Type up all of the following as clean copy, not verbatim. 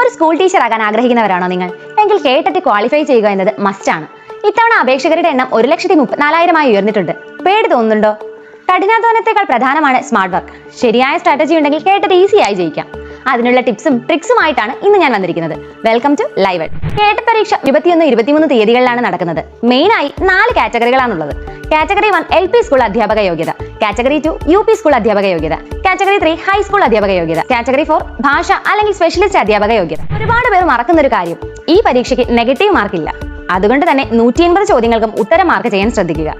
ഒരു school teacher ആകാൻ ആഗ്രഹിക്കുന്നവരാണോ നിങ്ങൾ? എങ്കിൽ കേട്ടിട്ട് ക്വാളിഫൈ ചെയ്യുക എന്നത് മസ്റ്റാണ്. ഇത്തവണ അപേക്ഷകരുടെ എണ്ണം 1,34,000 ഉയർന്നിട്ടുണ്ട്. പേടി തോന്നുന്നുണ്ടോ? കഠിനാധ്വാനത്തെക്കാൾ പ്രധാനമാണ് സ്മാർട്ട് വർക്ക്. ശരിയായ സ്ട്രാറ്റജി ഉണ്ടെങ്കിൽ കേട്ടിട്ട് ഈസിയായി ജയിക്കാം. അതിനുള്ള ടിപ്സും ട്രിക്സുമായിട്ടാണ് ഇന്ന് ഞാൻ വന്നിരിക്കുന്നത്. Welcome to live. കേട്ട പരീക്ഷ 21, 23 തീയതികളിലാണ് നടക്കുന്നത്. മെയിനായി 4 കാറ്റഗറികളാണുള്ളത്. കാറ്റഗറി 1 LP സ്കൂൾ അധ്യാപക യോഗ്യത, കാറ്റഗറി 2 UP സ്കൂൾ അധ്യാപക യോഗ്യത, കാറ്റഗറി 3 ഹൈസ്കൂൾ അധ്യാപക യോഗ്യത, കാറ്റഗറി 4 ഭാഷ അല്ലെങ്കിൽ സ്പെഷ്യലിസ്റ്റ് അധ്യാപക യോഗ്യത. ഒരുപാട് പേർ മറക്കുന്ന ഒരു കാര്യം, ഈ പരീക്ഷയ്ക്ക് നെഗറ്റീവ് മാർക്കില്ല. അതുകൊണ്ട് തന്നെ 180 ചോദ്യങ്ങൾക്കും ഉത്തരം മാർക്ക് ചെയ്യാൻ ശ്രദ്ധിക്കുക.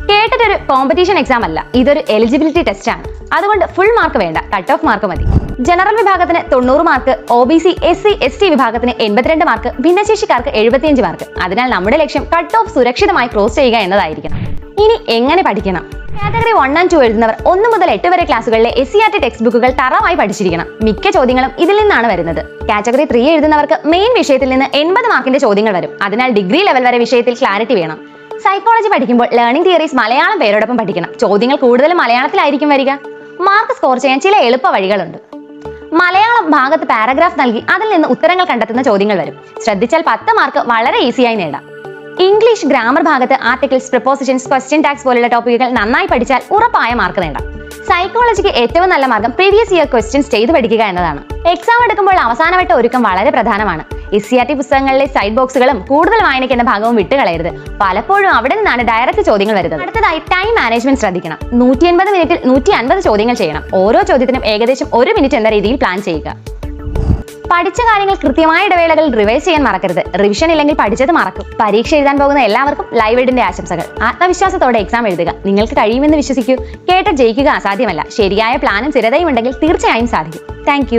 കേട്ടിട്ടൊരു കോമ്പറ്റീഷൻ എക്സാം അല്ല, ഇതൊരു എലിജിബിലിറ്റി ടെസ്റ്റ് ആണ്. അതുകൊണ്ട് ഫുൾ മാർക്ക് വേണ്ട, കട്ട് ഓഫ് മാർക്ക് മതി. ജനറൽ വിഭാഗത്തിന് 90 മാർക്ക്, OBC SC ST വിഭാഗത്തിന് 82 മാർക്ക്, ഭിന്നശേഷിക്കാർക്ക് 75 മാർക്ക്. അതിനാൽ നമ്മുടെ ലക്ഷ്യം കട്ട് ഓഫ് സുരക്ഷിതമായി ക്രോസ് ചെയ്യുക എന്നതായിരിക്കണം. ഇനി എങ്ങനെ പഠിക്കണം? കാറ്റഗറി 1 and 2 എഴുതുന്നവർ 1 മുതൽ 8 വരെ ക്ലാസ്സുകളിലെ SCERT ടെക്സ്റ്റ് ബുക്കുകൾ തറവായി പഠിച്ചിരിക്കണം. മിക്ക ചോദ്യങ്ങളും ഇതിൽ നിന്നാണ് വരുന്നത്. കാറ്റഗറി 3 എഴുതുന്നവർക്ക് മെയിൻ വിഷയത്തിൽ നിന്ന് 80 മാർക്കിന്റെ ചോദ്യങ്ങൾ വരും. അതിനാൽ ഡിഗ്രി ലെവൽ വരെ വിഷയത്തിൽ ക്ലാരിറ്റി വേണം. സൈക്കോളജി പഠിക്കുമ്പോൾ ലേണിംഗ് തിയറീസ് മലയാളം പേരോടൊപ്പം പഠിക്കണം. ചോദ്യങ്ങൾ കൂടുതലും മലയാളത്തിലായിരിക്കും വരിക. മാർക്ക് സ്കോർ ചെയ്യാൻ ചില എളുപ്പ വഴികളുണ്ട്. മലയാളം ഭാഗത്ത് പാരഗ്രാഫ് നൽകി അതിൽ നിന്ന് ഉത്തരങ്ങൾ കണ്ടെത്തുന്ന ചോദ്യങ്ങൾ വരും. ശ്രദ്ധിച്ചാൽ 10 മാർക്ക് വളരെ ഈസിയായി നേടാം. ഇംഗ്ലീഷ് ഗ്രാമർ ഭാഗത്ത് ആർട്ടിക്കിൾസ്, പ്രിപ്പോസിഷൻസ്, ക്വസ്റ്റ്യൻ ടാഗ്സ് പോലുള്ള ടോപ്പിക്കുകൾ നന്നായി പഠിച്ചാൽ ഉറപ്പായ മാർക്ക് നേടാം. സൈക്കോളജിക്ക് ഏറ്റവും നല്ല മാർഗം പ്രീവിയസ് ഇയർ ക്വസ്റ്റ്യൻസ് ചെയ്ത് പഠിക്കുക എന്നതാണ്. എക്സാം എടുക്കുമ്പോൾ അവസാനവട്ട ഒരുക്കം വളരെ പ്രധാനമാണ്. SCERT പുസ്തകങ്ങളിലെ സൈഡ് ബോക്സുകളും കൂടുതൽ വായനയ്ക്ക് എന്ന ഭാഗവും വിട്ടുകളയരുത്. പലപ്പോഴും അവിടെ നിന്നാണ് ഡയറക്റ്റ് ചോദ്യങ്ങൾ വരുന്നത്. അടുത്തതായി ടൈം മാനേജ്മെന്റ് ശ്രദ്ധിക്കണം. 180 മിനിറ്റിൽ 150 ചോദ്യങ്ങൾ ചെയ്യണം. ഓരോ ചോദ്യത്തിനും ഏകദേശം 1 മിനിറ്റ് എന്ന രീതിയിൽ പ്ലാൻ ചെയ്യുക. പഠിച്ച കാര്യങ്ങൾ കൃത്യമായ ഇടവേളകളിൽ റിവൈസ് ചെയ്യാൻ മറക്കരുത്. റിവിഷൻ ഇല്ലെങ്കിൽ പഠിച്ചത് മറക്കും. പരീക്ഷ എഴുതാൻ പോകുന്ന എല്ലാവർക്കും ലൈവ് എഡിന്റെ ആശംസകൾ. ആത്മവിശ്വാസത്തോടെ എക്സാം എഴുതുക. നിങ്ങൾക്ക് കഴിയുമെന്ന് വിശ്വസിക്കൂ. കേട്ട് ജയിക്കുക അസാധ്യമല്ല. ശരിയായ പ്ലാനും സ്ഥിരതയും ഉണ്ടെങ്കിൽ തീർച്ചയായും സാധിക്കും. താങ്ക്